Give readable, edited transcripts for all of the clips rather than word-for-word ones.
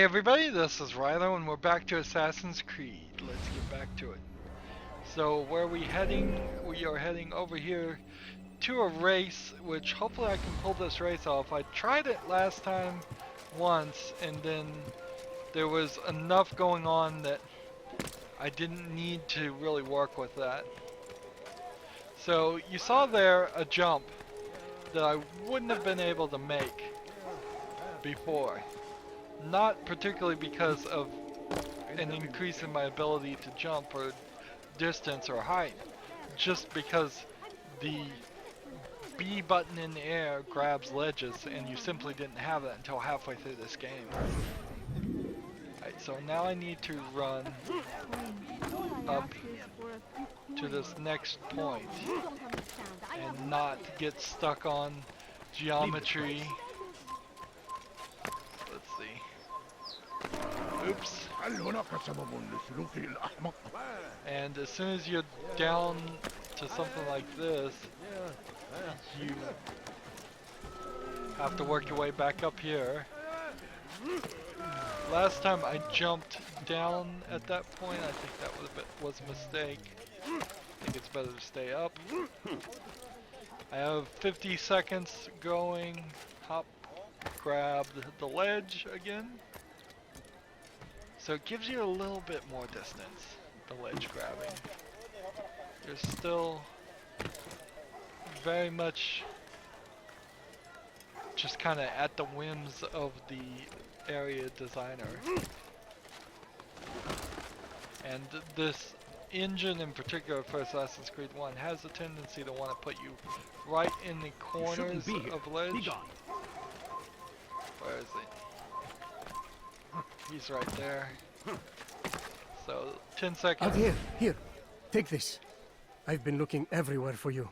Hey everybody, this is Rydo and we're back to Assassin's Creed. Let's get back to it. So where are we heading? We are heading over here to a race, which hopefully I can pull this race off. I tried it last time once and then there was enough going on that I didn't need to really work with that. So you saw there a jump that I wouldn't have been able to make before. Not particularly because of an increase in my ability to jump or distance or height, just because the B button in the air grabs ledges and you simply didn't have that until halfway through this game. Alright, so now I need to run up to this next point and not get stuck on geometry. Let's see. Oops. And as soon as you're down to something like this, you have to work your way back up here. Last time I jumped down at that point, I think that was a mistake. I think it's better to stay up. I have 50 seconds going. Hop, grab the ledge again. So it gives you a little bit more distance, the ledge grabbing. You're still very much just kind of at the whims of the area designer. And this engine in particular for Assassin's Creed 1 has a tendency to want to put you right in the corners of ledge. Where is he? He's right there. So, 10 seconds. Altair, here, take this. I've been looking everywhere for you.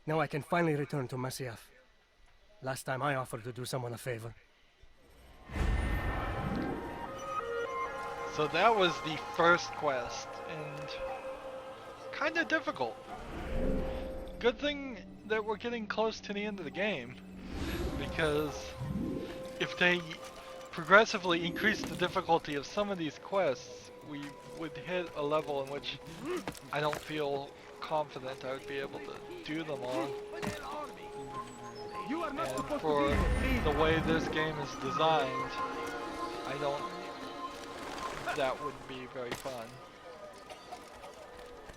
Now I can finally return to Masyaf. Last time I offered to do someone a favor. So that was the first quest, and kind of difficult. Good thing that we're getting close to the end of the game, because if they progressively increase the difficulty of some of these quests, we would hit a level in which I don't feel confident I would be able to do them all. And for the way this game is designed, that wouldn't be very fun.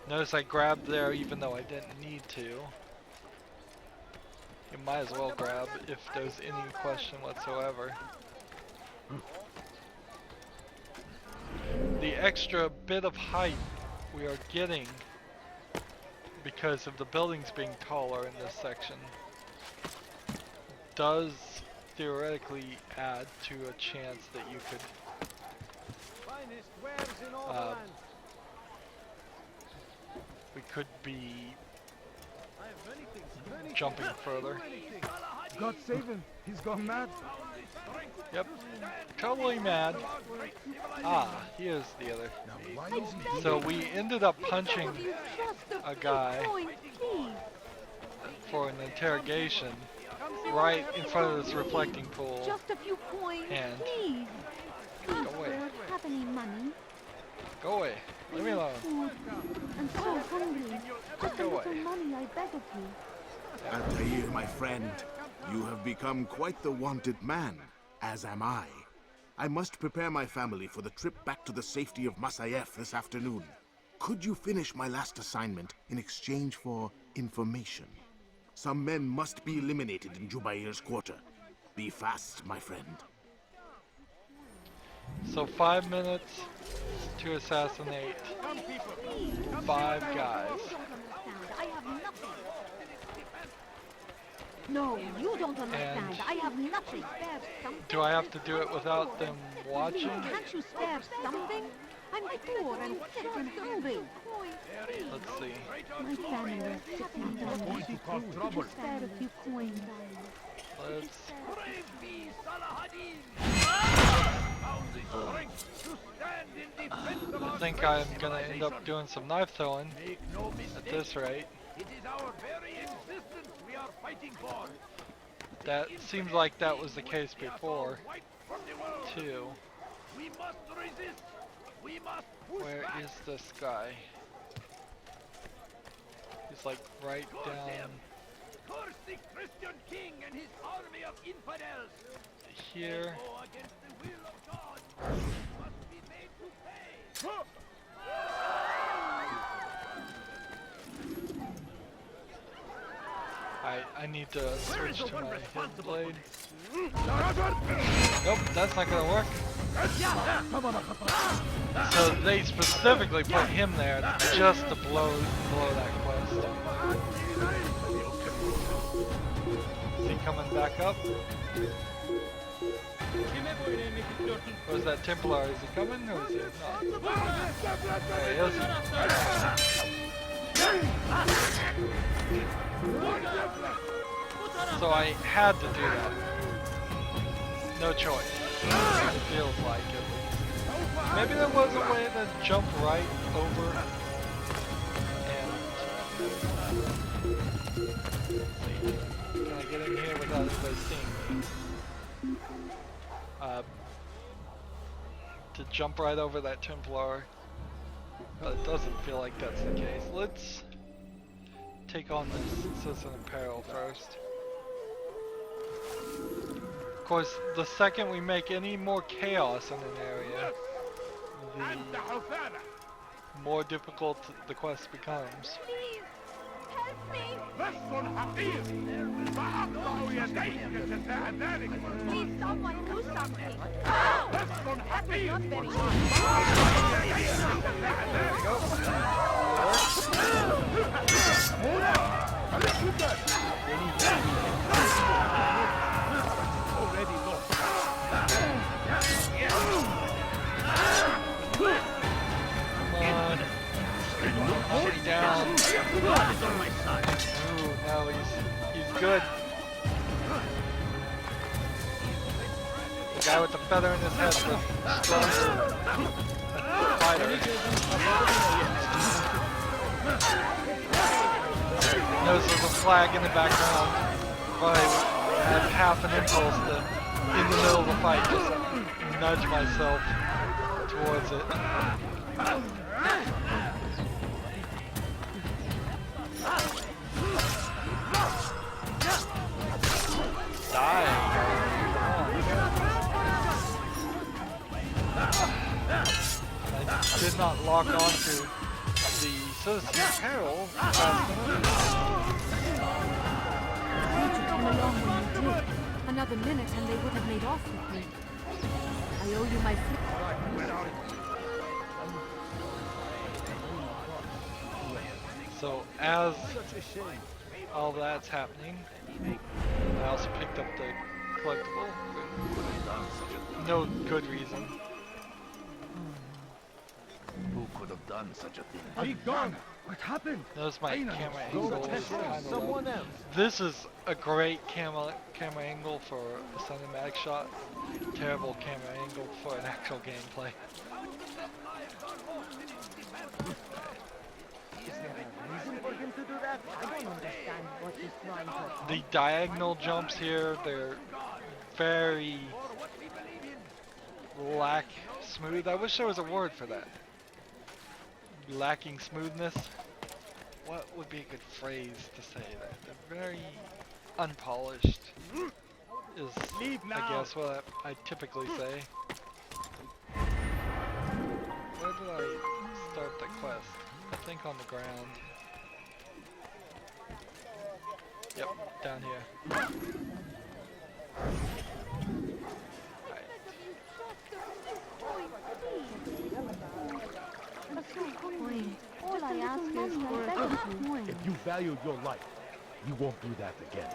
Notice I grabbed there even though I didn't need to. You might as well grab if there's any question whatsoever. The extra bit of height we are getting because of the buildings being taller in this section does theoretically add to a chance that you could we could be jumping further. God save him, he's gone mad. Yep, totally mad. Ah, here's the other. So we ended up punching a guy for an interrogation right in front of this reflecting pool. Just a few coins, And please. go away. Have any money? Go away. Leave me alone. Food. I'm so hungry. Just a Go little away. money, I beg of you. Altair, my friend, you have become quite the wanted man, as am I. I must prepare my family for the trip back to the safety of Masyaf this afternoon. Could you finish my last assignment in exchange for information? Some men must be eliminated in Jubair's quarter. Be fast, my friend. So 5 minutes to assassinate 5 guys. I have nothing. No, you don't understand. And I have nothing. Spare something. do I have to do it without them watching? Can't you spare something? I'm poor and sick and hungry. Let's see. My family is sick and dying. Could you spare a few coins? Let's... I think I'm gonna end up doing some knife throwing at this rate. That seems like that was the case before, too. We must resist. We must push Where back. is this guy? He's like right Curse down him. Curse the Christian king and his army of infidels. here. They go against the will of God. Must be made to pay. I need to Where is switch the to one my hidden responsible for blade. this? Nope, that's not gonna work. So they specifically put him there just to blow that quest. Is he coming back up? Or is that Templar? Is he coming or is he not? There he is. So I had to do that. No choice. It feels like at least. Maybe there was a way to jump right over and see. Can I get in here without anybody seeing me? To jump right over that Templar. But it doesn't feel like that's the case. Let's take on this citizen in peril first. Of course, the second we make any more chaos in an area, the more difficult the quest becomes. Please, help me. Please, someone do something. That was not very There we go. Knock him down. Ooh, no, he's good. The guy with the feather in his head was stronger. Fighter. Notice there's a flag in the background. But I have half an impulse to, in the middle of the fight, just nudge myself towards it. I did not lock onto the citizen peril fast enough. You should come along when you did. Another minute and they would have made off with me. I owe you my flip. So as all that's happening, I also picked up the collectible for no good reason. Who could have done such a thing? Be gone! What happened? Notice my camera Go angle. to is kinda someone low. else. This is a great camera angle for a cinematic shot. Terrible camera angle for an actual gameplay. Reason for him to do that? I don't understand what he's trying to. The diagonal jumps here, they're very lack smooth. I wish there was a word for that. Lacking smoothness. What would be a good phrase to say that? They're very unpolished. Is I guess what I typically say. Where did I start the quest? I think on the ground. Yep, down here. Alright. Coin. All I ask is for a coin. If you value your life, you won't do that again.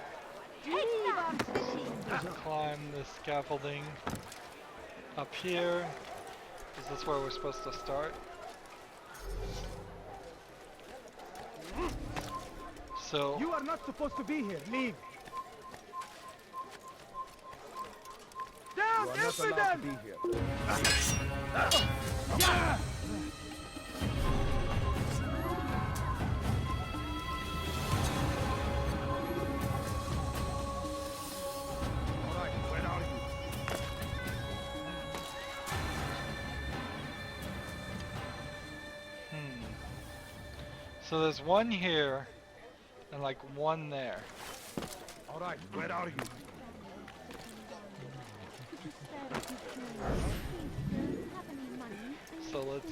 Just climb the scaffolding up here. Is this where we're supposed to start? So You are not supposed to be here. Leave. Down, You are not allowed to be here. So there's one here and like one there. All right, where are you? So let's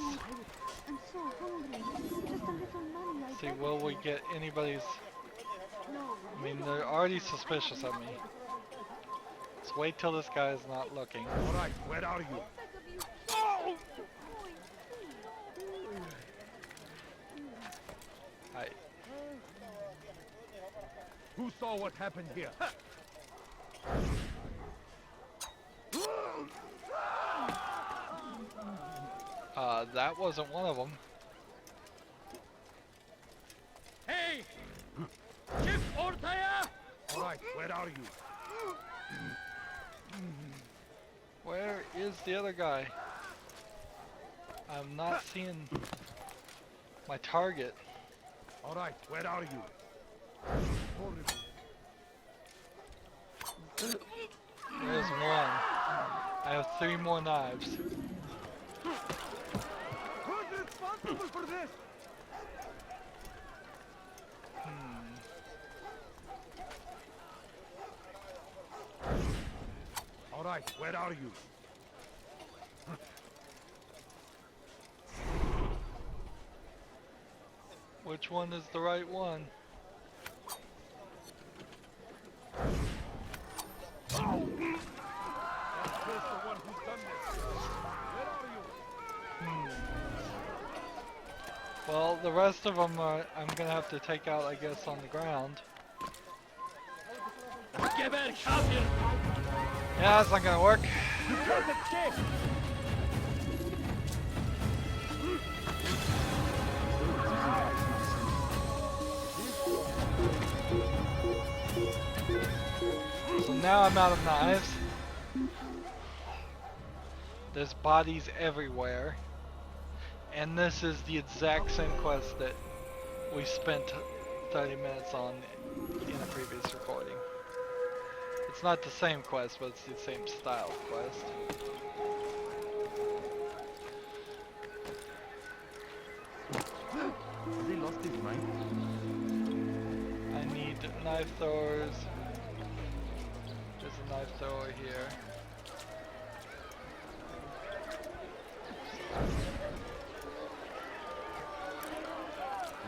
I'm so hungry. Just a little money. I see, beg will of we you. get anybody's... No, I mean, they're already suspicious of me. Let's wait till this guy is not looking. All right, where are you? beg of you. Oh! I, Who saw what happened here? that wasn't one of them. Hey! Chief Altair! All right, where are you? Where is the other guy? I'm not seeing my target. All right, where are you? There's one. I have 3 more knives. Who's responsible for this? All right, where are you? Which one is the right one? Where's the one who's done this? Where are you? Well, the rest of them are, I'm gonna have to take out, I guess, on the ground. Get back, champion! Yeah, that's not gonna work. You can't escape! So now I'm out of knives. There's bodies everywhere. And this is the exact same quest that we spent 30 minutes on in a previous recording. It's not the same quest, but it's the same style of quest. Has he lost his mind? I need knife throwers. There's a knife thrower here.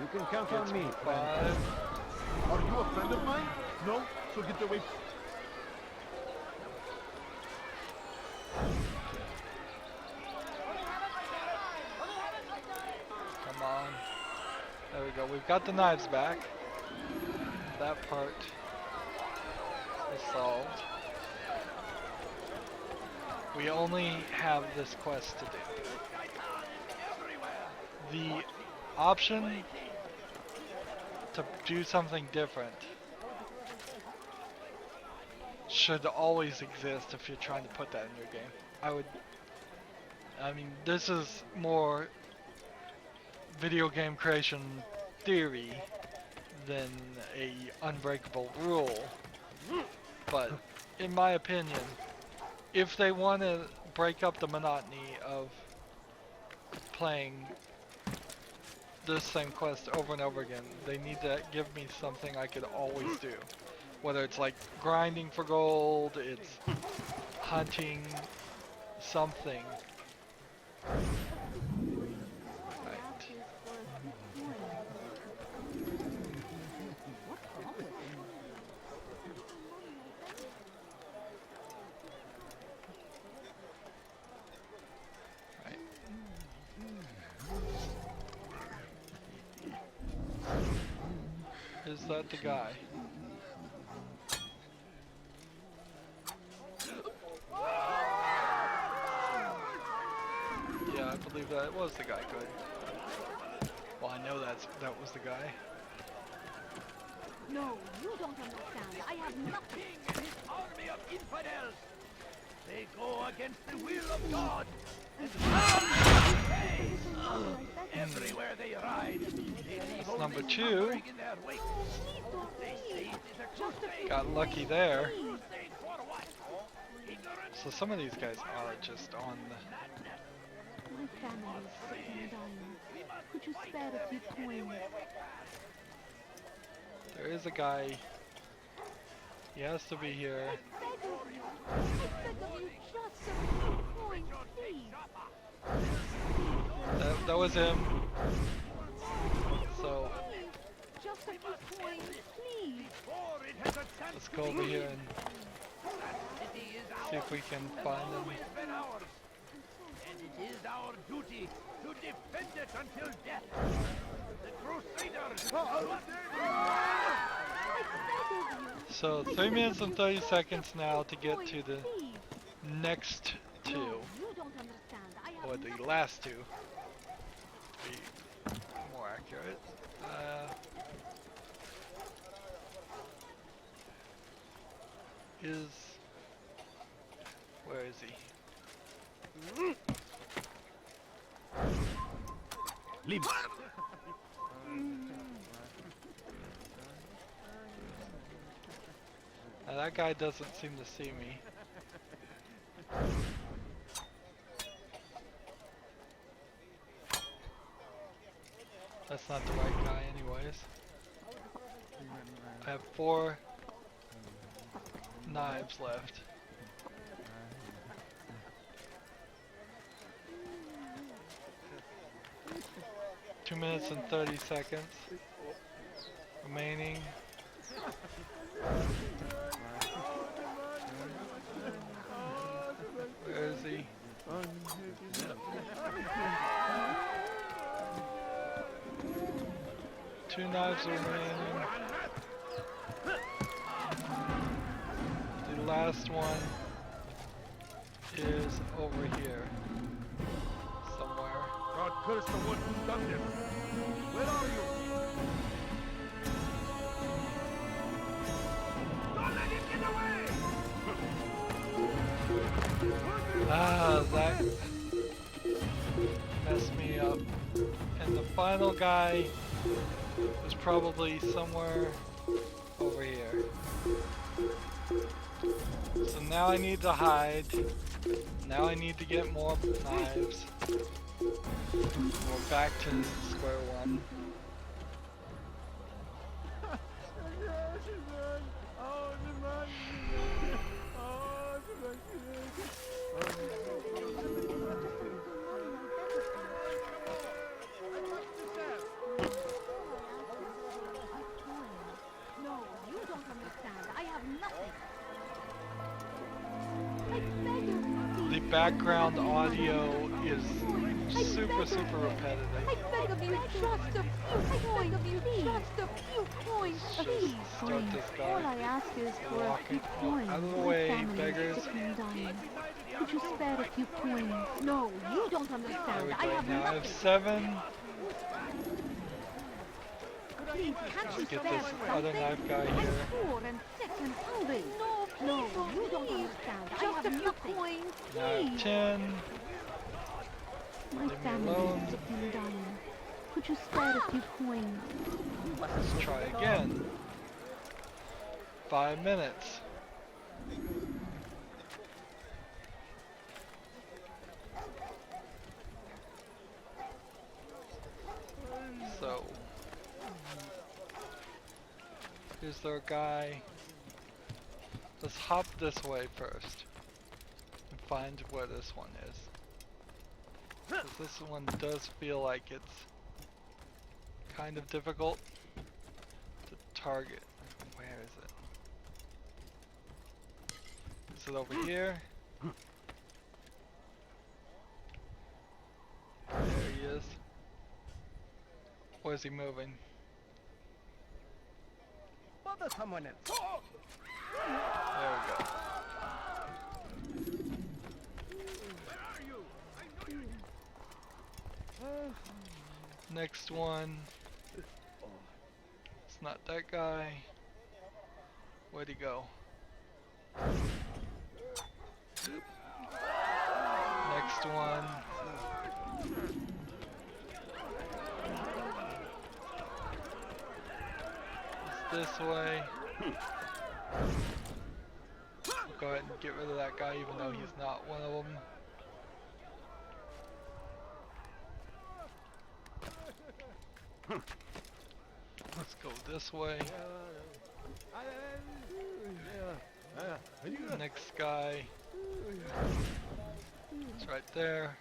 You can count on me, friend. 5. Are you a friend of mine? No? So get away. Come on. There we go. We've got the knives back. That part is solved. We only have this quest to do. The option to do something different should always exist if you're trying to put that in your game. I mean, this is more video game creation theory than a unbreakable rule. But in my opinion, if they want to break up the monotony of playing this same quest over and over again, they need to give me something I could always do. Whether it's like grinding for gold, it's hunting, something. Right. Right. Is that the guy? Yeah, I believe that was the guy. Good. Well, I know that was the guy. No, you don't understand. I have nothing. This army of infidels! They go against the will of God! And everywhere they ride, they leave That's number only 2. suffering in their wake. They say it is a crusade. Got lucky there. Crusade for what? Ignorance? So some of these guys are just on the... My family is sick and dying. We must Could you spare a few coins? There is a guy. He has to be here. I beg of you, just a few coins, please. That was him. So Just a few coins, please. let's go over here and see if we can find him. And it is our duty to defend it until death. The Crusaders! So 3 minutes and 30 seconds now to get to the next two, You don't understand. I have or the last two. To be more accurate. Where is he? Leave. Now that guy doesn't seem to see me. That's not the right guy anyways. I have 4 knives left. Two minutes and 30 seconds remaining. Where is he? 2 knives remaining. The last one is over here somewhere. God curse the one who's done this. Where are you? Don't let him get away! Ah, that messed me up. And the final guy is probably somewhere over here. So now I need to hide. Now I need to get more knives. We're back to square one. No, you don't understand. I have nothing. I beg of you, The please. background audio is super repetitive. I beg of you, just a few coins, please. Just a few coins, please. Start this All guy. I ask is for a Walking few coins. out of the My way, family beggars. is dependent on you. Could you spare a few coins? No, you don't There understand. we I go. have Now I have nothing. 7. Please, can't you Let's get spare this other something? knife guy I'm here. poor and sick and hungry. No, you don't understand. I have nothing. Coins, Now I have 10. My Leave me family alone. is dependent on you. Could you spare a few coins? Let's try again. 5 minutes. So, is there a guy? Let's hop this way first and find where this one is. 'Cause this one does feel like it's kind of difficult to target. Where is it? Is it over here? There he is. Where's he moving? Bother someone else. There we go. Next one. It's not that guy. Where'd he go? Next one. It's this way. We'll go ahead and get rid of that guy even though he's not one of them. Let's go this way. Next guy. It's right there.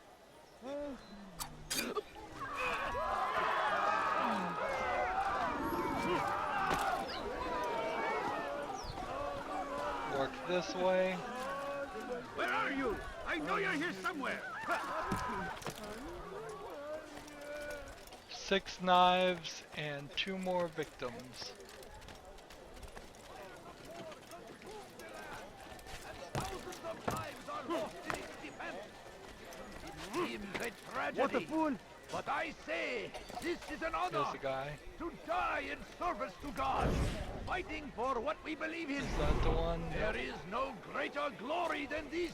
Work this way. Where are you? I know you're here somewhere. 6 knives and 2 more victims. Thousands of lives are lost in its defense. It seems a tragedy. What a fool! But I say, this is an honor There's the guy. to die in service to God, fighting for what we believe in. Is that the one? There is no greater glory than this.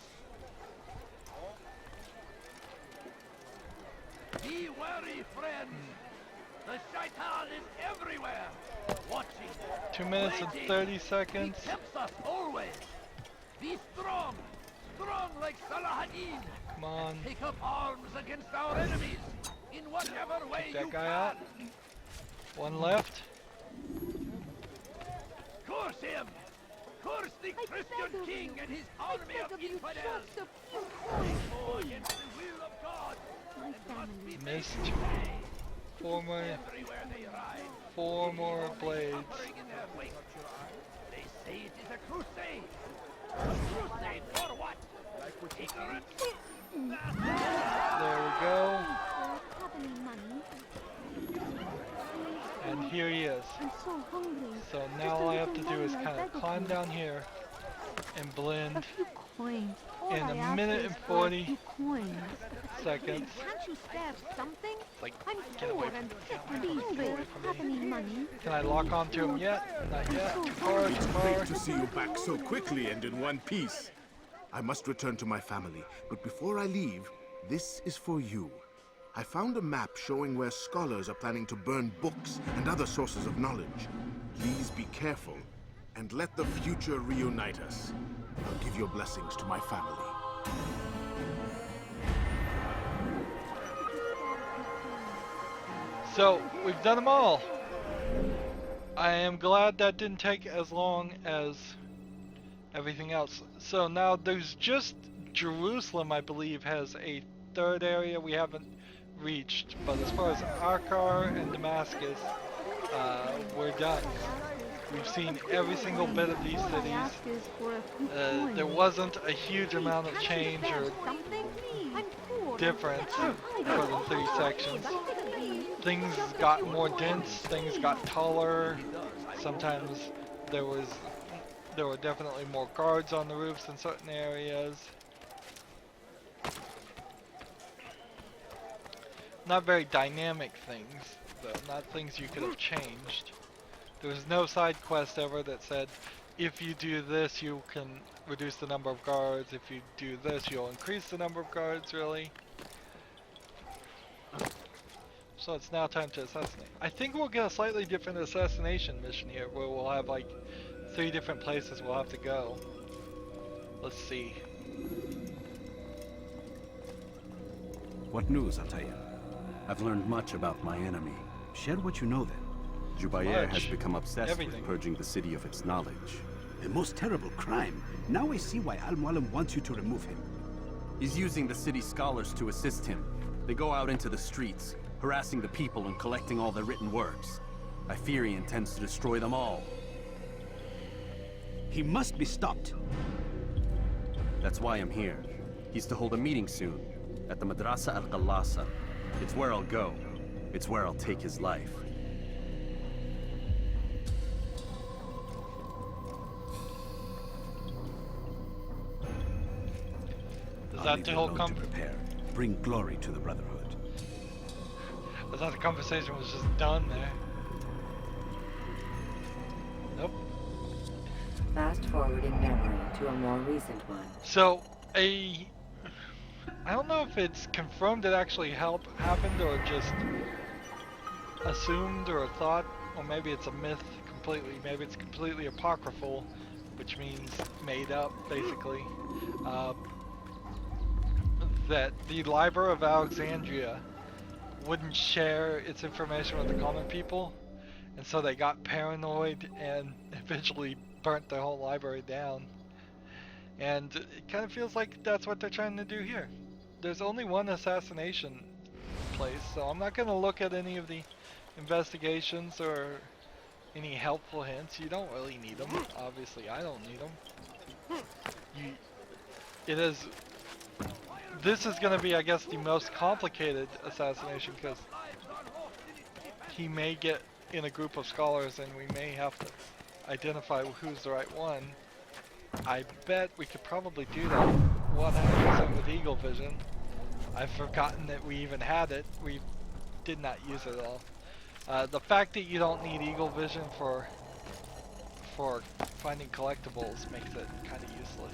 Be wary, friends. The shaitan is everywhere, watching. 2 minutes and waiting. 30 seconds. He tempts us always. Be strong, strong like Saladin. Come on. Take up arms against our enemies in whatever way Take that you guy can. out. 1 left. Curse him! Curse the Christian king and his army of infidels! They go against the will of God and must be Missed. made to pay. 4 more. Everywhere they ride, 4 more blades. suffering in their wake. They say it is a crusade. A crusade for what? Ignorance. There we go. Have any money? And here he is. I'm so hungry. So Just now a all I have little to do is money, kind I of beg climb you. down here and blend A few coins. All in I a ask minute is and for a 40 few coins. seconds. Can't you spare something? Like, I'm get away poor from and me. sick Get and away hungry. from Have me. any money? Can I lock onto him yet? Not yet. Too far, too far. Great to see you back so quickly and in one piece. I must return to my family, but before I leave, this is for you. I found a map showing where scholars are planning to burn books and other sources of knowledge. Please be careful and let the future reunite us. I'll give your blessings to my family. So, we've done them all. I am glad that didn't take as long as everything else. So now there's just Jerusalem, I believe, has a 3rd area we haven't reached. But as far as Akkar and Damascus, we're done. We've seen every single bit of these All I cities. ask is for a few coins. There wasn't a huge amount of Can't you change spare or something? I'm poor and difference sick and for the 3 hungry. sections. Please, Things just a got few more coins. dense, things got taller. Sometimes there were definitely more guards on the roofs in certain areas. Not very dynamic things, though, not things you could have changed. There was no side quest ever that said, if you do this, you can reduce the number of guards. If you do this, you'll increase the number of guards, really. So it's now time to assassinate. I think we'll get a slightly different assassination mission here, where we'll have like 3 different places we'll have to go. Let's see. What news, Altair? I've learned much about my enemy. Share what you know then. Jubair has Much. become obsessed Everything. with purging the city of its knowledge. A most terrible crime. Now I see why Al-Mualim wants you to remove him. He's using the city scholars to assist him. They go out into the streets, harassing the people and collecting all their written works. I fear he intends to destroy them all. He must be stopped. That's why I'm here. He's to hold a meeting soon, at the Madrasa al-Qallasa. It's where I'll go. It's where I'll take his life. Is I'll that leave the you whole alone to prepare. Bring glory to the Brotherhood. I thought the conversation was just done there. Nope. Fast forwarding memory to a more recent one. So, I don't know if it's confirmed it actually happened or just assumed or thought, or maybe it's a myth completely. Maybe it's completely apocryphal, which means made up, basically. That the Library of Alexandria wouldn't share its information with the common people, and so they got paranoid and eventually burnt their whole library down. And it kind of feels like that's what they're trying to do here. There's only one assassination place, so I'm not going to look at any of the investigations or any helpful hints. You don't really need them. Obviously, I don't need them. This is going to be, I guess, the most complicated assassination, because he may get in a group of scholars and we may have to identify who's the right one. I bet we could probably do that 100% with Eagle Vision. I've forgotten that we even had it. We did not use it at all. The fact that you don't need Eagle Vision for finding collectibles makes it kind of useless.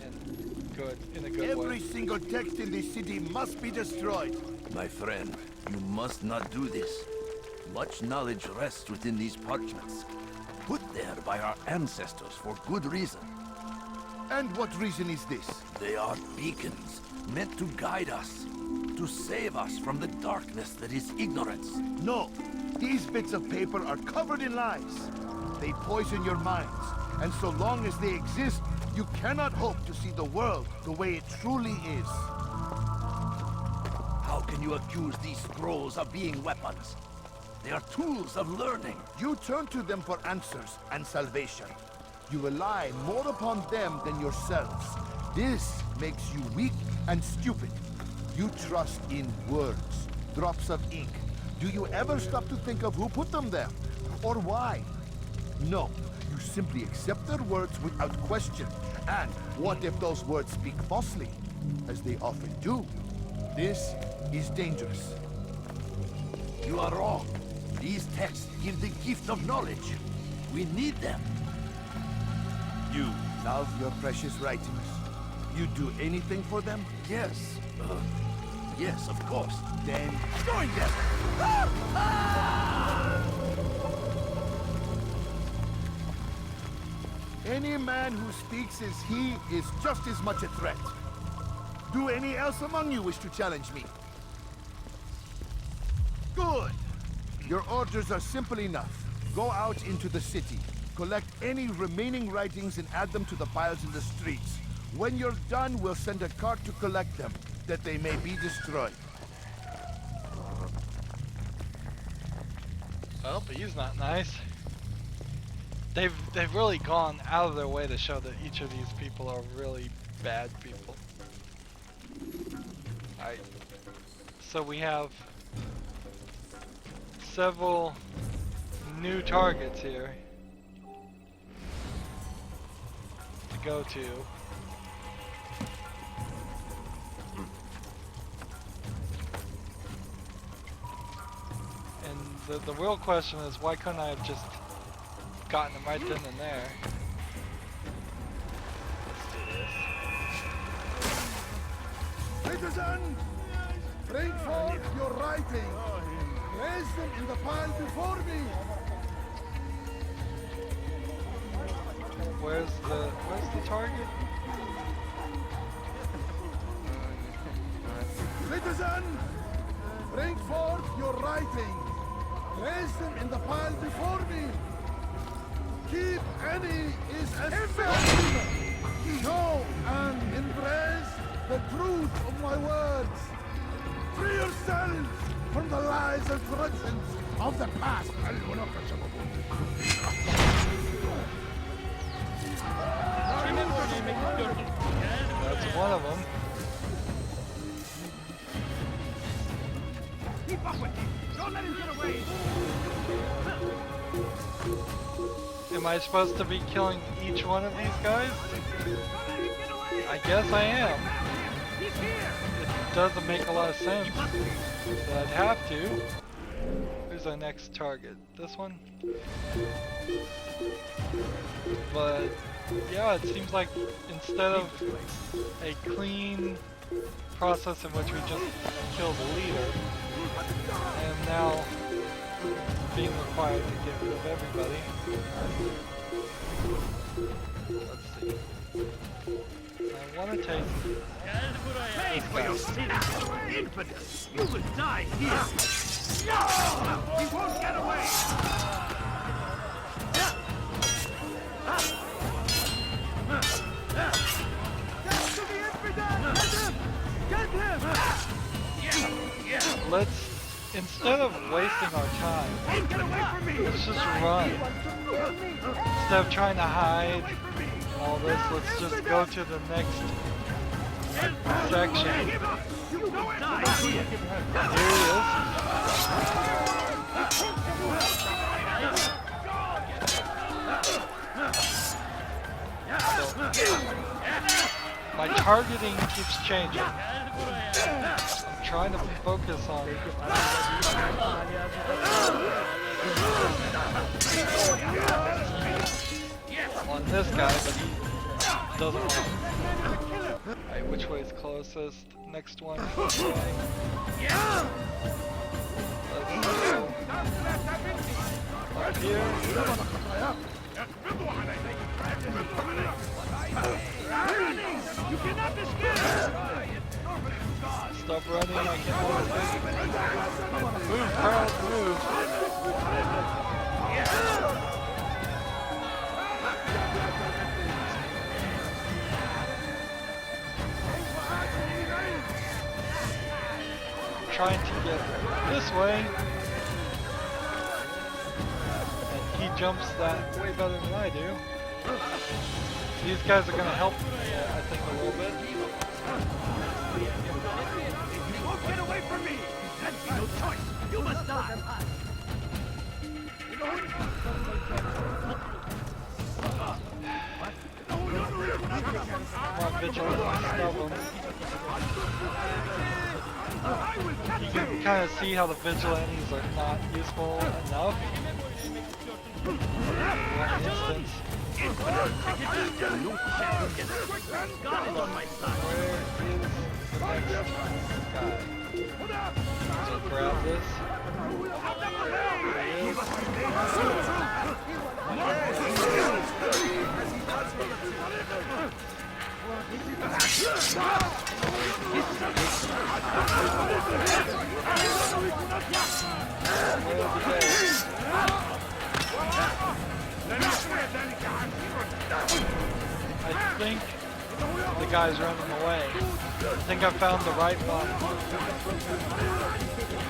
And good, in a good way. Every single text in this city must be destroyed. My friend, you must not do this. Much knowledge rests within these parchments, put there by our ancestors for good reason. And what reason is this? They are beacons, meant to guide us, to save us from the darkness that is ignorance. No, these bits of paper are covered in lies. They poison your minds, and so long as they exist, you cannot hope to see the world the way it truly is. How can you accuse these scrolls of being weapons? They are tools of learning. You turn to them for answers and salvation. You rely more upon them than yourselves. This makes you weak and stupid. You trust in words, drops of ink. Do you ever stop to think of who put them there? Or why? No, you simply accept their words without question. And what if those words speak falsely? As they often do. This is dangerous. You are wrong. These texts give the gift of knowledge. We need them. You love your precious writings. You do anything for them? Yes. Yes, of course. Then join them! Any man who speaks as he is just as much a threat. Do any else among you wish to challenge me? Good! Your orders are simple enough. Go out into the city, collect any remaining writings and add them to the piles in the streets. When you're done, we'll send a cart to collect them, that they may be destroyed. Well, but he's not nice. They've really gone out of their way to show that each of these people are really bad people. Alright. So we have several new targets here to go to. And the real question is, why couldn't I have just gotten them right then and there? Let's do this. Citizen! Bring forth your writing! Place them in the pile before me! Where's the target? Citizen! Bring forth your writing! Place them in the pile before me! Keep any is a sin! Show and embrace the truth of my words! Free yourselves from the lies and traditions of the past! That's one of them. Keep up with him! Don't let him get away! Am I supposed to be killing each one of these guys? I guess I am. He's here! It doesn't make a lot of sense, but I'd have to. Who's our next target? This one? But yeah, it seems like instead of a clean process in which we just kill the leader, I am now being required to get rid of everybody. Let's see. want to take this guy. Infidel! You will die here! No! He won't get away! Let's, instead of wasting our time, let's just run. Instead of trying to hide all this, let's just go to the next section. Here he is. My targeting keeps changing. I'm trying to focus on this guy, but he doesn't want it. Alright, which way is closest? Next one. Let's go. Up here. You cannot escape! Stop running, I can't move. Move, Carl, move. Trying to get this way. And he jumps that way better than I do. These guys are going to help, I think, a little bit. You won't get away from me! That's no choice! You must die! Come on, Vigilant, stop him. You can kind of see how the Vigilantes are not useful enough. One instance. God is on my side. Where is the next guy? So grab this. There he is. I think the guy's running away. I think I found the right one.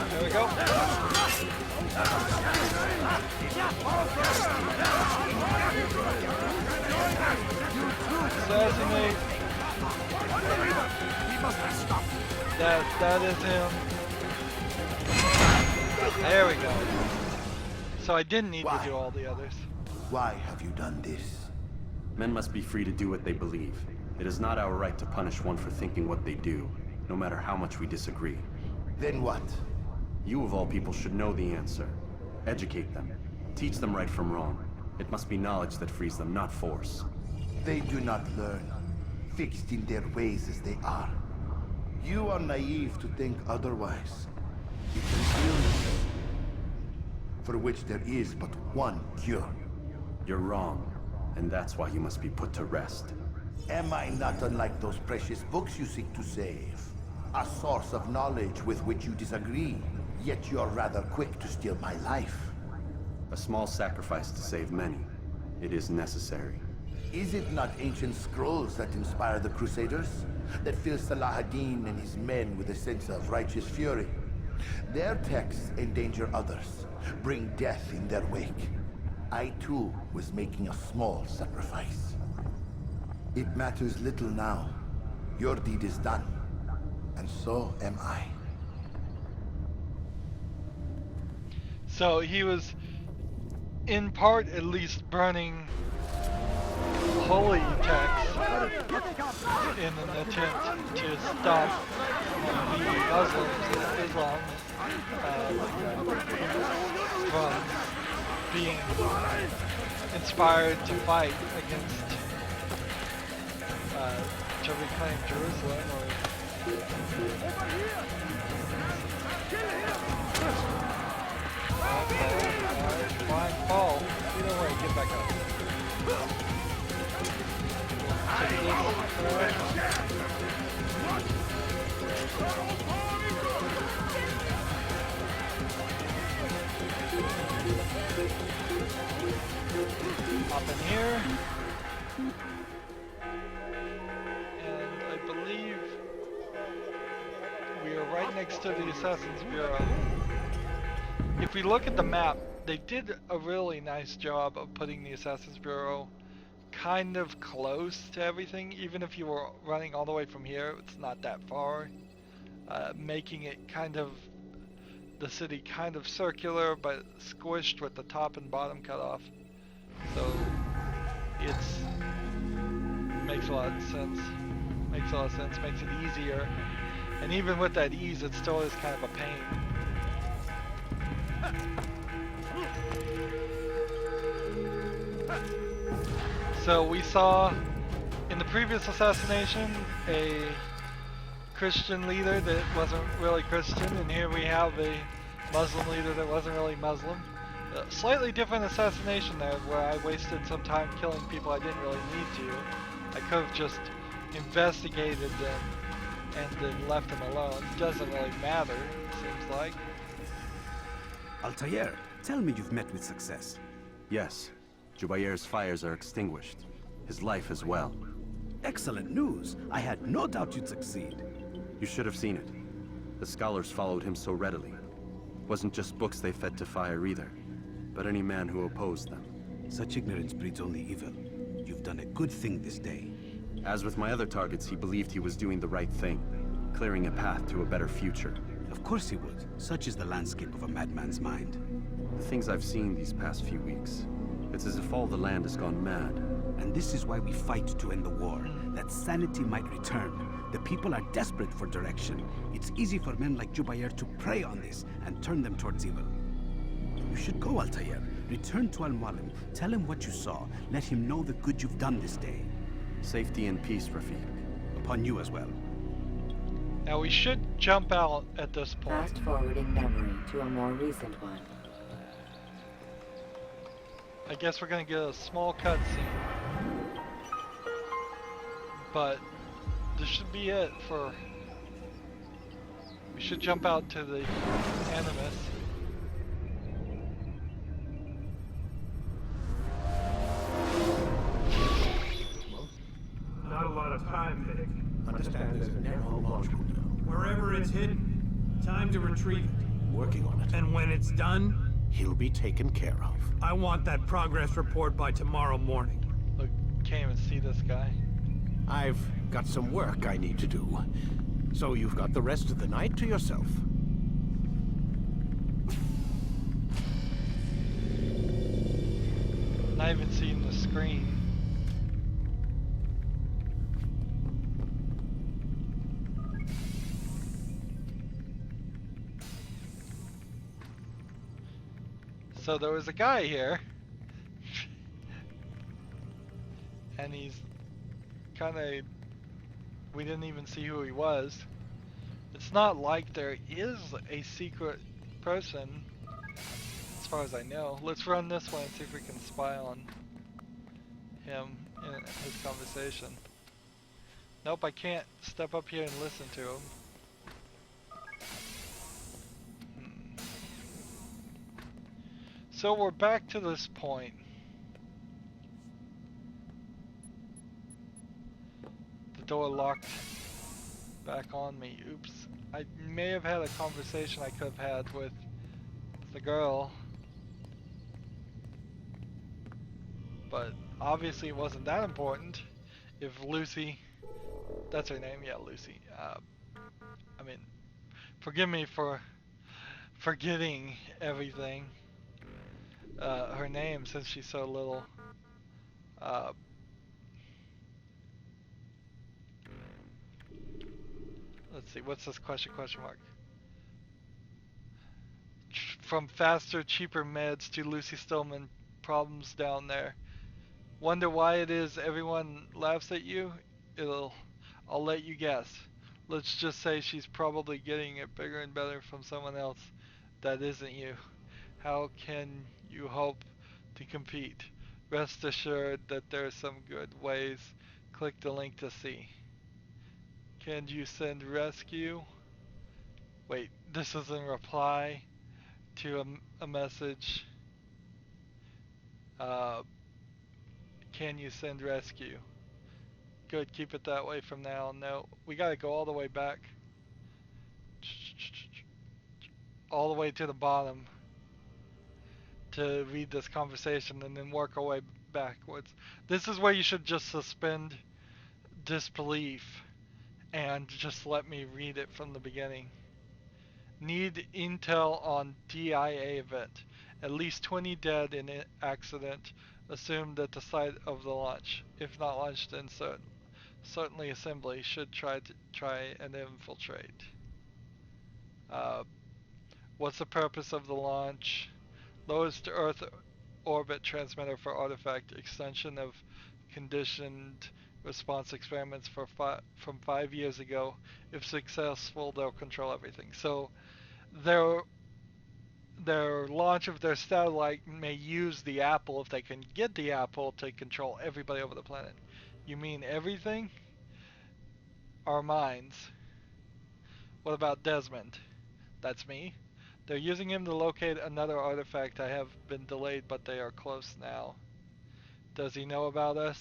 There we go. Assassinate. That is him. There we go. So I didn't need to do all the others. Why have you done this? Men must be free to do what they believe. It is not our right to punish one for thinking what they do, no matter how much we disagree. Then what? You of all people should know the answer. Educate them. Teach them right from wrong. It must be knowledge that frees them, not force. They do not learn, fixed in their ways as they are. You are naive to think otherwise. It is illness, for which there is but one cure. You're wrong, and that's why you must be put to rest. Am I not unlike those precious books you seek to save? A source of knowledge with which you disagree, yet you are rather quick to steal my life. A small sacrifice to save many. It is necessary. Is it not ancient scrolls that inspire the Crusaders? That fill Salah ad-Din and his men with a sense of righteous fury? Their texts endanger others, bring death in their wake. I too was making a small sacrifice. It matters little now. Your deed is done, and so am I. So he was, in part at least, burning holy texts in an attempt to stop the Muslims in Islam from being inspired to fight against to reclaim Jerusalem or fine fall. Either way, get back up. Hop in here. And I believe we are right next to the Assassin's Bureau. If we look at the map, they did a really nice job of putting the Assassin's Bureau kind of close to everything. Even if you were running all the way from here, it's not that far. Making it kind of, the city kind of circular, but squished with the top and bottom cut off. So it's makes a lot of sense. Makes a lot of sense. Makes it easier. And even with that ease, it still is kind of a pain. So we saw in the previous assassination a Christian leader that wasn't really Christian, and here we have a Muslim leader that wasn't really Muslim. A slightly different assassination there, where I wasted some time killing people I didn't really need to. I could have just investigated them and then left them alone. It doesn't really matter, it seems like. Altair, tell me you've met with success. Yes. Jubair's fires are extinguished. His life as well. Excellent news. I had no doubt you'd succeed. You should have seen it. The scholars followed him so readily. It wasn't just books they fed to fire either, but any man who opposed them. Such ignorance breeds only evil. You've done a good thing this day. As with my other targets, he believed he was doing the right thing, clearing a path to a better future. Of course he would. Such is the landscape of a madman's mind. The things I've seen these past few weeks, it's as if all the land has gone mad. And this is why we fight to end the war, that sanity might return. The people are desperate for direction. It's easy for men like Jubair to prey on this and turn them towards evil. You should go, Altair. Return to Al-Mualim. Tell him what you saw. Let him know the good you've done this day. Safety and peace, Rafiq. Upon you as well. Now we should jump out at this point. Fast forwarding memory to a more recent one. I guess we're gonna get a small cutscene. But this should be it for... We should jump out to the Animus. Not a lot of time, Vic. Understand there's a narrow launch window. Wherever it's hidden, time to retrieve it. Working on it. And when it's done, He'll be taken care of. I want that progress report by tomorrow morning. Look, can't even see this guy. I've got some work I need to do. So you've got the rest of the night to yourself. Not even seeing the screen. So there was a guy here. And he's kind of... We didn't even see who he was. It's not like there is a secret person, as far as I know. Let's run this one and see if we can spy on him in his conversation. Nope, I can't step up here and listen to him. So we're back to this point. The door locked back on me. Oops. I may have had a conversation I could have had with the girl. But obviously it wasn't that important. If Lucy, that's her name, yeah, Lucy. I mean, forgive me for forgetting everything. Her name, since she's so little. Let's see, what's this question mark? From faster, cheaper meds to Lucy Stillman problems down there. Wonder why it is everyone laughs at you? I'll let you guess. Let's just say she's probably getting it bigger and better from someone else that isn't you. How can you hope to compete? Rest assured that there are some good ways Click the link to see. Can you send rescue? Wait, this is in reply to a message. Can you send rescue? Good, keep it that way from now. No, we gotta go all the way back. All the way to the bottom to read this conversation and then work our way backwards. This is where you should just suspend disbelief and just let me read it from the beginning. Need intel on DIA event. At least 20 dead in accident. Assumed at the site of the launch. If not launched, then certainly assembly should try and infiltrate. What's the purpose of the launch? Lowest Earth orbit transmitter for artifact extension of conditioned response experiments from 5 years ago. If successful, they'll control everything. So their launch of their satellite may use the apple, if they can get the apple, to control everybody over the planet. You mean everything? Our minds. What about Desmond? That's me. They're using him to locate another artifact. I have been delayed, but they are close now. Does he know about us?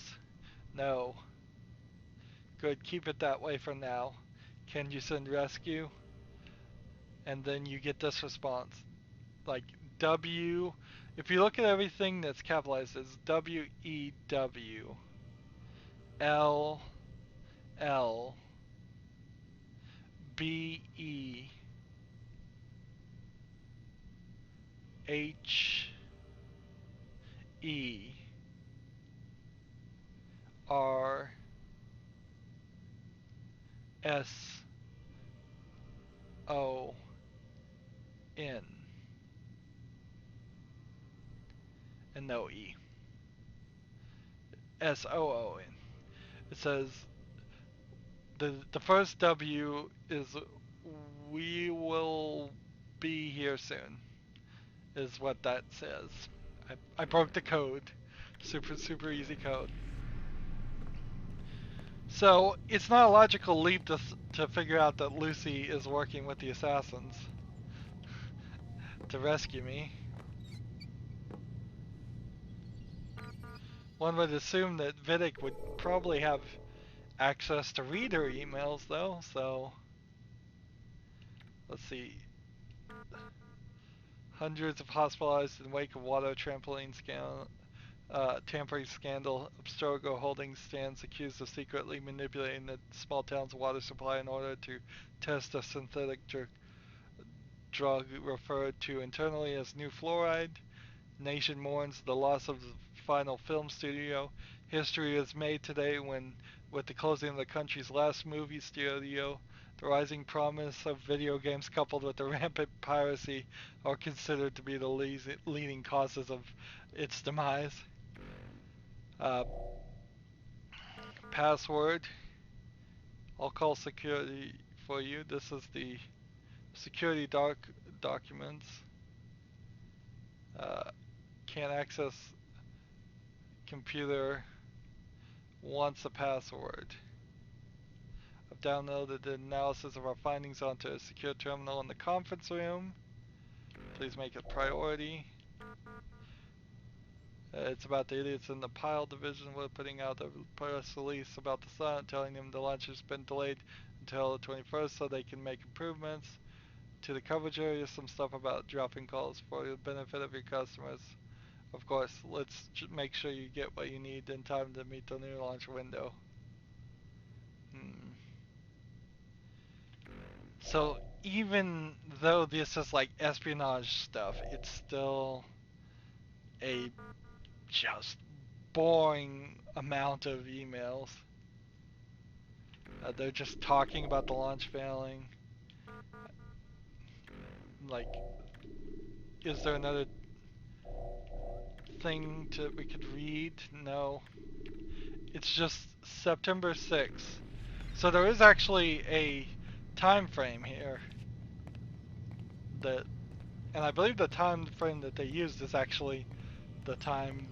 No. Good, keep it that way for now. Can you send rescue? And then you get this response. Like W, if you look at everything that's capitalized, it's W-E-W L-L B-E-R-S-O-N and no E. S-O-O-N. It says the first W is we will be here soon, is what that says. I broke the code. Super easy code. So it's not a logical leap to figure out that Lucy is working with the assassins to rescue me. One would assume that Vidic would probably have access to read her emails though, so let's see. Hundreds of hospitalized in wake of water trampoline tampering scandal. Abstergo Holdings stands accused of secretly manipulating the small town's water supply in order to test a synthetic drug referred to internally as new fluoride. Nation mourns the loss of the final film studio. History is made today with the closing of the country's last movie studio. The rising promise of video games coupled with the rampant piracy are considered to be the leading causes of its demise. Password. I'll call security for you. This is the security documents. Can't access computer. Wants a password. I've downloaded the analysis of our findings onto a secure terminal in the conference room. Please make it priority. It's about the idiots in the pile division. We're putting out a press release about the sun, telling them the launch has been delayed until the 21st so they can make improvements to the coverage area. Some stuff about dropping calls for the benefit of your customers. Of course, let's make sure you get what you need in time to meet the new launch window. So even though this is like espionage stuff, it's still a just boring amount of emails. They're just talking about the launch failing. Like, is there another thing we could read? No. It's just September 6th. So there is actually a time frame here and I believe the time frame that they used is actually the time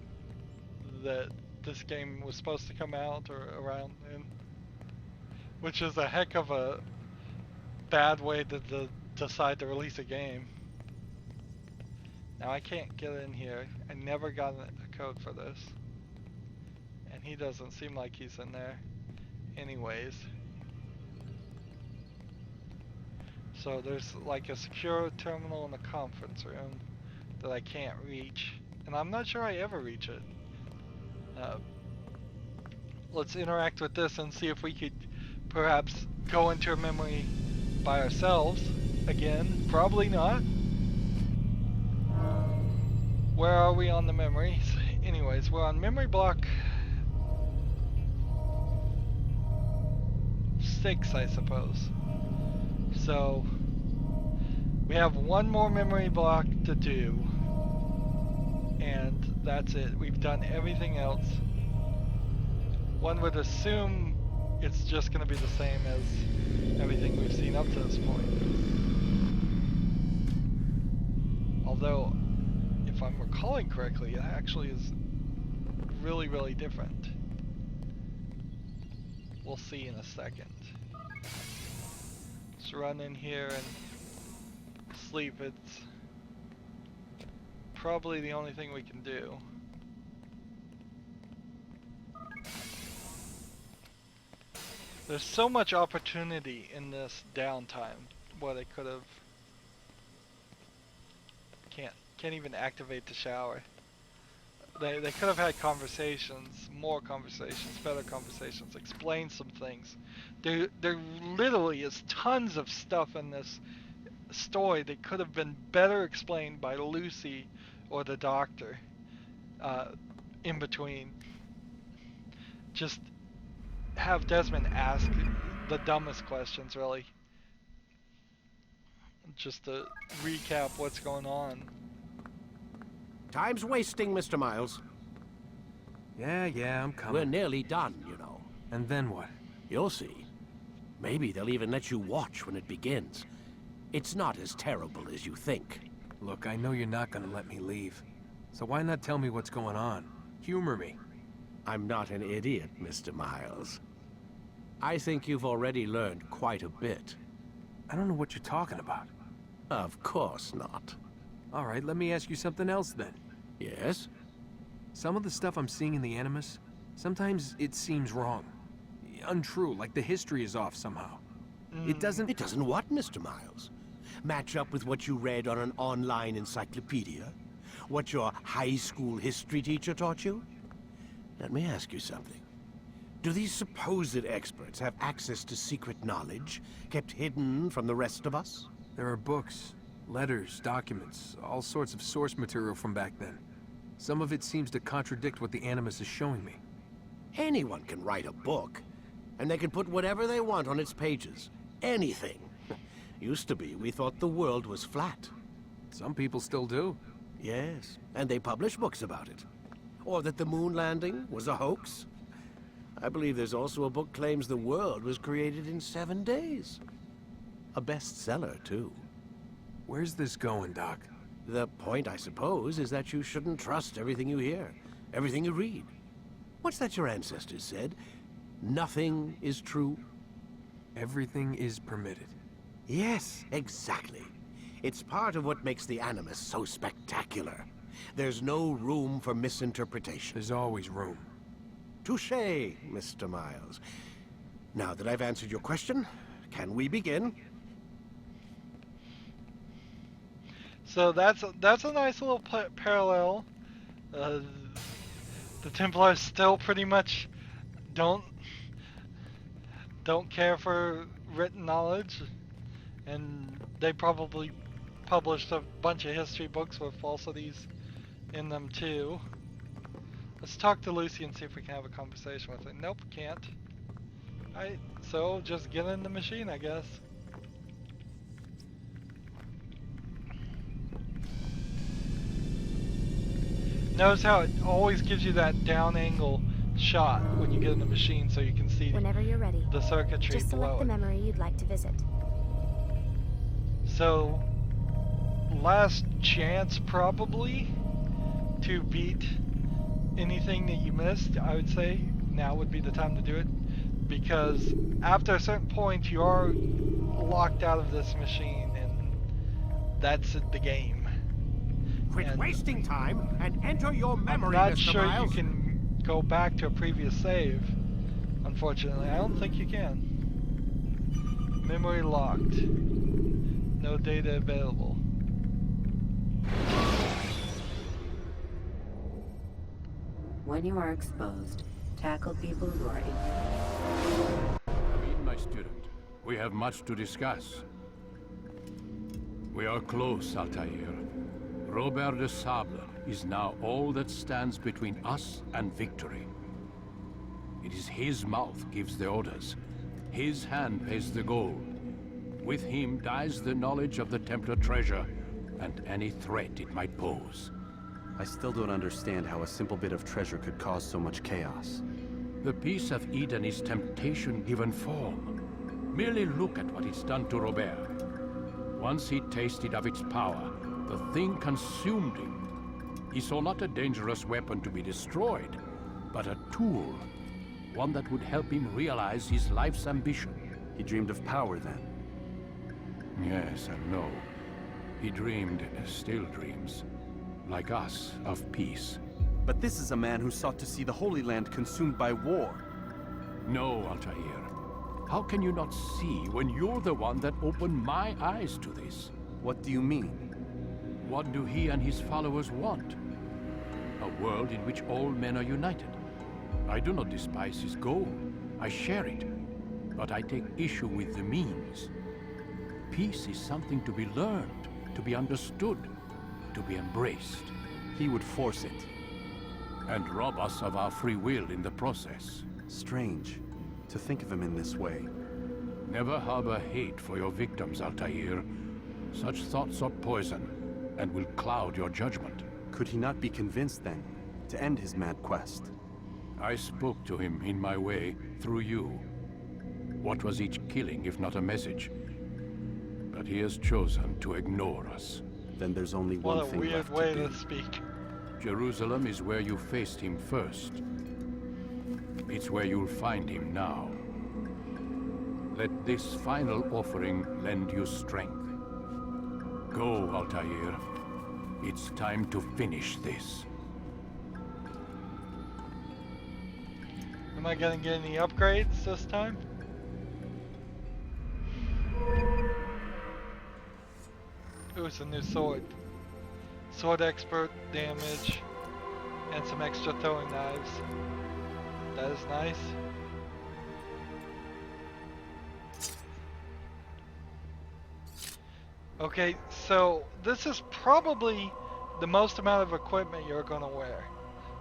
that this game was supposed to come out or around, and which is a heck of a bad way to decide to release a game. Now I can't get in here. I never got a code for this. And he doesn't seem like he's in there. Anyways. So there's like a secure terminal in the conference room that I can't reach. And I'm not sure I ever reach it. Let's interact with this and see if we could perhaps go into a memory by ourselves. Again, probably not. Where are we on the memories? Anyways, we're on memory block 6, I suppose. So we have one more memory block to do, and that's it. We've done everything else. One would assume it's just going to be the same as everything we've seen up to this point. Although, if I'm recalling correctly, it actually is really, really different. We'll see in a second. Let's run in here and sleep. It's probably the only thing we can do. There's so much opportunity in this downtime. What I could have... Can't even activate the shower. They could have had conversations, more conversations, better conversations, explain some things. There literally is tons of stuff in this story that could have been better explained by Lucy or the doctor in between. Just have Desmond ask the dumbest questions, really. Just to recap what's going on. Time's wasting, Mr. Miles. Yeah, I'm coming. We're nearly done, you know. And then what? You'll see. Maybe they'll even let you watch when it begins. It's not as terrible as you think. Look, I know you're not gonna let me leave. So why not tell me what's going on? Humor me. I'm not an idiot, Mr. Miles. I think you've already learned quite a bit. I don't know what you're talking about. Of course not. All right, let me ask you something else then. Yes? Some of the stuff I'm seeing in the Animus, sometimes it seems wrong. Untrue, like the history is off somehow. It doesn't... It doesn't what, Mr. Miles? Match up with what you read on an online encyclopedia? What your high school history teacher taught you? Let me ask you something. Do these supposed experts have access to secret knowledge, kept hidden from the rest of us? There are books, letters, documents, all sorts of source material from back then. Some of it seems to contradict what the Animus is showing me. Anyone can write a book, and they can put whatever they want on its pages. Anything. Used to be, we thought the world was flat. Some people still do. Yes, and they publish books about it. Or that the moon landing was a hoax. I believe there's also a book claims the world was created in 7 days. A bestseller, too. Where's this going, Doc? The point, I suppose, is that you shouldn't trust everything you hear, everything you read. What's that your ancestors said? Nothing is true? Everything is permitted. Yes, exactly. It's part of what makes the Animus so spectacular. There's no room for misinterpretation. There's always room. Touché, Mr. Miles. Now that I've answered your question, can we begin? So that's a nice little parallel. The Templars still pretty much don't care for written knowledge, and they probably published a bunch of history books with falsities in them too. Let's talk to Lucy and see if we can have a conversation with her. Nope, can't. Alright, so just get in the machine, I guess. Notice how it always gives you that down angle shot when you get in the machine so you can see whenever you're ready. The circuitry Just select below the it. memory you'd like to visit. So, last chance probably to beat anything that you missed, I would say now would be the time to do it, because after a certain point you are locked out of this machine, and that's the game. Quit And wasting time and enter your memory, I'm not Mr. sure Miles. you can go back to a previous save. Unfortunately, I don't think you can. Memory locked. No data available. When you are exposed, tackle people who are in. Come in, my student. We have much to discuss. We are close, Altair. Robert de Sable is now all that stands between us and victory. It is his mouth gives the orders. His hand pays the gold. With him dies the knowledge of the Templar treasure and any threat it might pose. I still don't understand how a simple bit of treasure could cause so much chaos. The piece of Eden is temptation given form. Merely look at what it's done to Robert. Once he tasted of its power, the thing consumed him. He saw not a dangerous weapon to be destroyed, but a tool. One that would help him realize his life's ambition. He dreamed of power then? Yes and no. He dreamed, still dreams, like us, of peace. But this is a man who sought to see the Holy Land consumed by war. No, Altair. How can you not see when you're the one that opened my eyes to this? What do you mean? What do he and his followers want? A world in which all men are united. I do not despise his goal. I share it. But I take issue with the means. Peace is something to be learned, to be understood, to be embraced. He would force it. And rob us of our free will in the process. Strange, to think of him in this way. Never harbor hate for your victims, Altair. Such thoughts are poison, and will cloud your judgment. Could he not be convinced, then, to end his mad quest? I spoke to him in my way, through you. What was each killing, if not a message? But he has chosen to ignore us. Then there's only one thing left to do. What a weird way to speak. Jerusalem is where you faced him first. It's where you'll find him now. Let this final offering lend you strength. Go, Altair. It's time to finish this. Am I gonna get any upgrades this time? Ooh, it's a new sword. Sword expert damage, and some extra throwing knives. That is nice. Okay, so this is probably the most amount of equipment you're gonna wear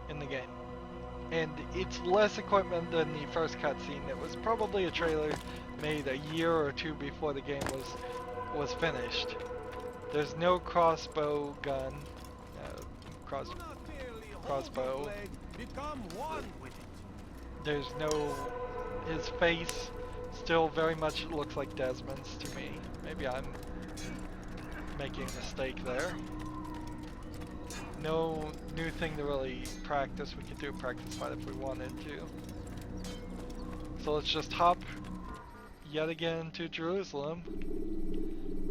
in the game. And it's less equipment than the first cutscene. It was probably a trailer made a year or two before the game was finished. There's no crossbow gun, crossbow. There's no, his face still very much looks like Desmond's to me. Maybe I'm making a mistake there. No new thing to really practice. We could do a practice fight if we wanted to. So let's just hop yet again to Jerusalem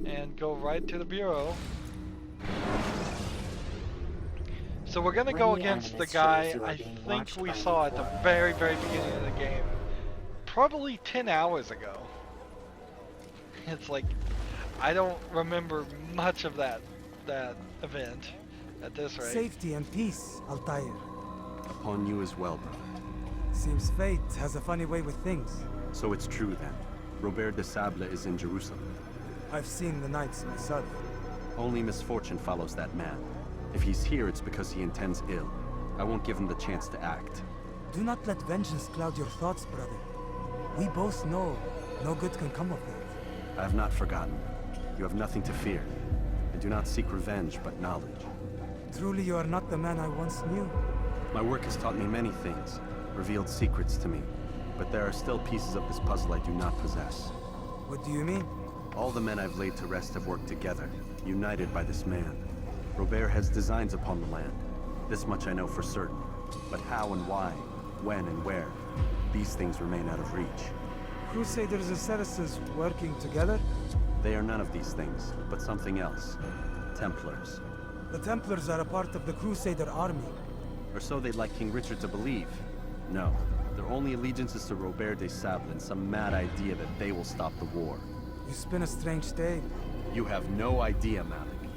and go right to the Bureau. So we're gonna go against the guy I think we saw at the very, very beginning of the game. Probably 10 hours ago. It's like, I don't remember much of that event at this rate. Safety and peace, Altair. Upon you as well, brother. Seems fate has a funny way with things. So it's true then. Robert de Sable is in Jerusalem. I've seen the knights myself. Only misfortune follows that man. If he's here, it's because he intends ill. I won't give him the chance to act. Do not let vengeance cloud your thoughts, brother. We both know no good can come of that. I have not forgotten. You have nothing to fear. I do not seek revenge, but knowledge. Truly you are not the man I once knew. My work has taught me many things, revealed secrets to me. But there are still pieces of this puzzle I do not possess. What do you mean? All the men I've laid to rest have worked together, united by this man. Robert has designs upon the land. This much I know for certain. But how and why, when and where, these things remain out of reach. Crusaders and Saracens working together? They are none of these things, but something else. Templars. The Templars are a part of the Crusader army. Or so they'd like King Richard to believe. No, their only allegiance is to Robert de Sable and some mad idea that they will stop the war. You spin a strange tale. You have no idea, Malik.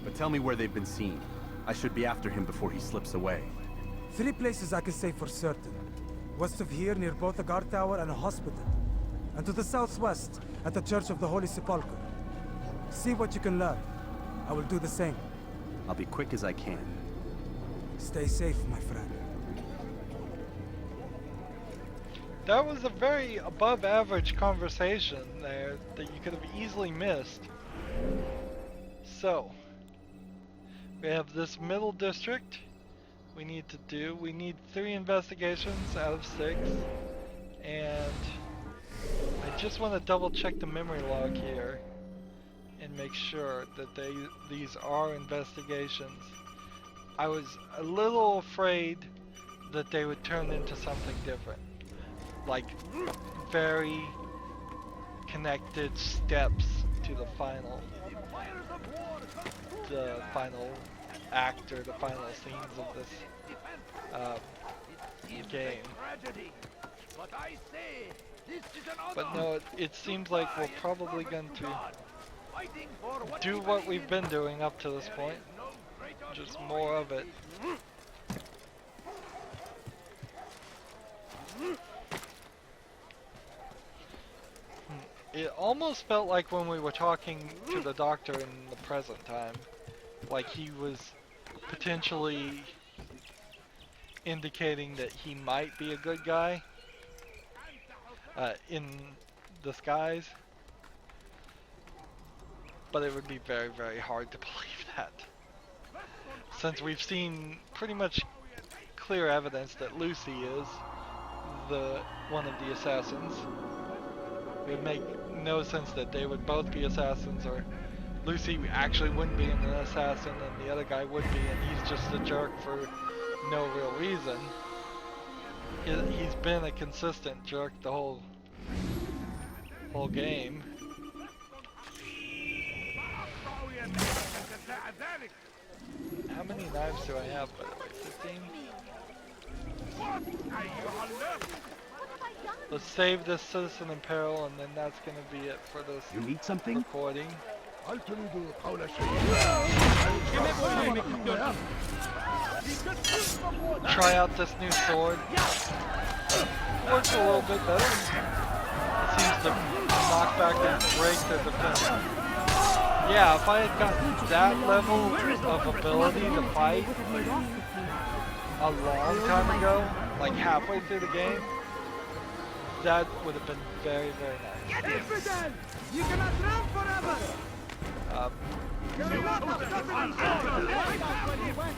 But tell me where they've been seen. I should be after him before he slips away. 3 places I can say for certain. West of here, near both a guard tower and a hospital. And to the southwest, at the Church of the Holy Sepulchre. See what you can learn. I will do the same. I'll be quick as I can. Stay safe, my friend. That was a very above average conversation there that you could have easily missed. So, we have this middle district we need to do. We need 3 investigations out of 6. And I just want to double check the memory log here and make sure that these are investigations. I was a little afraid that they would turn into something different. Like very connected steps to the final act or the final scenes of this game. But no, it seems like we're probably going to do what we've been doing up to this point. Just more of it. It almost felt like when we were talking to the doctor in the present time, like he was potentially indicating that he might be a good guy in disguise. But it would be very, very hard to believe that, since we've seen pretty much clear evidence that Lucy is one of the assassins. It would make no sense that they would both be assassins, or Lucy actually wouldn't be an assassin and the other guy would be, and he's just a jerk for no real reason. He's been a consistent jerk the whole game. How many knives do I have, by the way? 15? Let's save this citizen in peril, and then that's going to be it for this recording. Try out this new sword. Works a little bit better. It seems to knock back and break the defense. Yeah, if I had gotten that level of ability to fight a long time ago, like halfway through the game, that would have been very, very nice. Get infidel! You cannot run forever!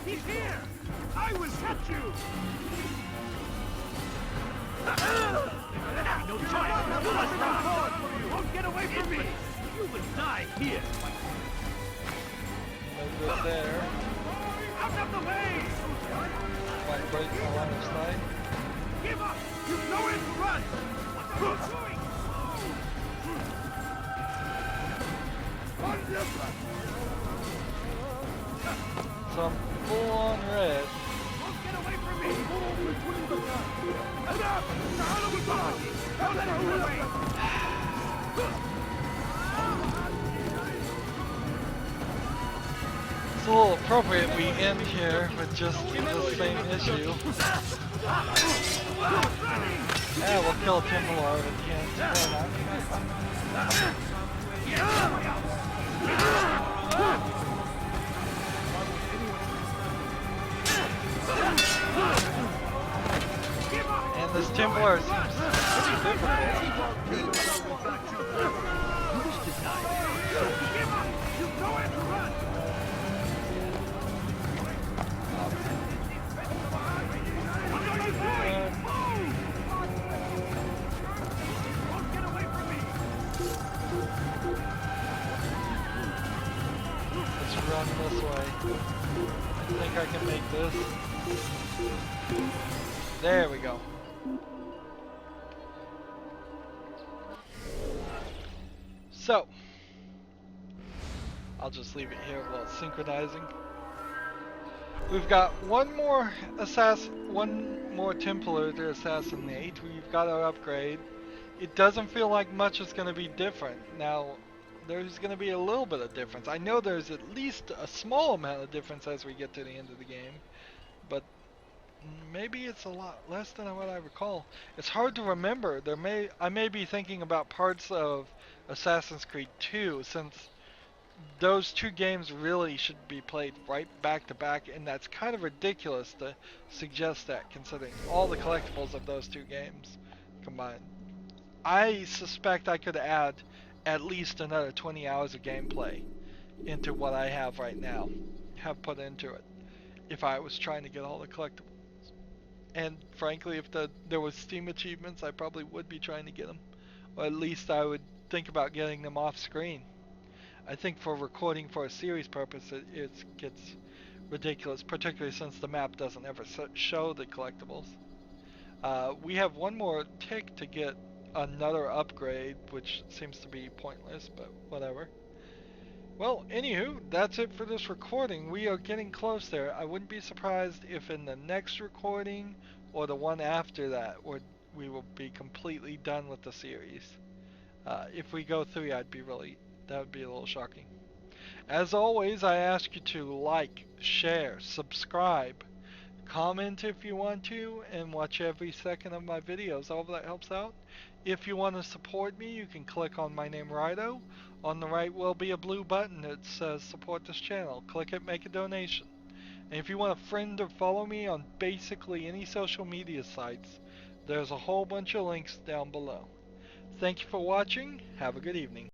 He's here! I will catch you! No choice! You won't get away from me! You will die here! No good there. Out of the way! Might break my line of sight. Give up! You've nowhere to run! What are you doing? So I'm full on red. Don't get away from me! Enough! Don't let him away! It's a little appropriate we end here with just the same issue. Yeah, we'll kill Templar at the end. And this Templar seems difficult. Let's run this way. I think I can make this. There we go. So, I'll just leave it here while it's synchronizing. We've got one more Templar to assassinate. We've got our upgrade. It doesn't feel like much is going to be different. Now, there's going to be a little bit of difference. I know there's at least a small amount of difference as we get to the end of the game, but maybe it's a lot less than what I recall. It's hard to remember. I may be thinking about parts of Assassin's Creed 2, since those two games really should be played right back to back, and that's kind of ridiculous to suggest that, considering all the collectibles of those two games combined. I suspect I could add at least another 20 hours of gameplay into what I have right now, have put into it, if I was trying to get all the collectibles. And frankly, if there was Steam achievements, I probably would be trying to get them. Or at least I would think about getting them off screen. I think for recording for a series purpose, it gets ridiculous, particularly since the map doesn't ever show the collectibles. We have one more tick to get another upgrade, which seems to be pointless, but whatever. Well, anywho, that's it for this recording. We are getting close there. I wouldn't be surprised if in the next recording or the one after that, we will be completely done with the series. If we go through, that would be a little shocking. As always, I ask you to like, share, subscribe, comment if you want to, and watch every second of my videos. All of that helps out. If you want to support me, you can click on my name, Rydo. On the right will be a blue button that says support this channel. Click it, make a donation. And if you want a friend or follow me on basically any social media sites, there's a whole bunch of links down below. Thank you for watching. Have a good evening.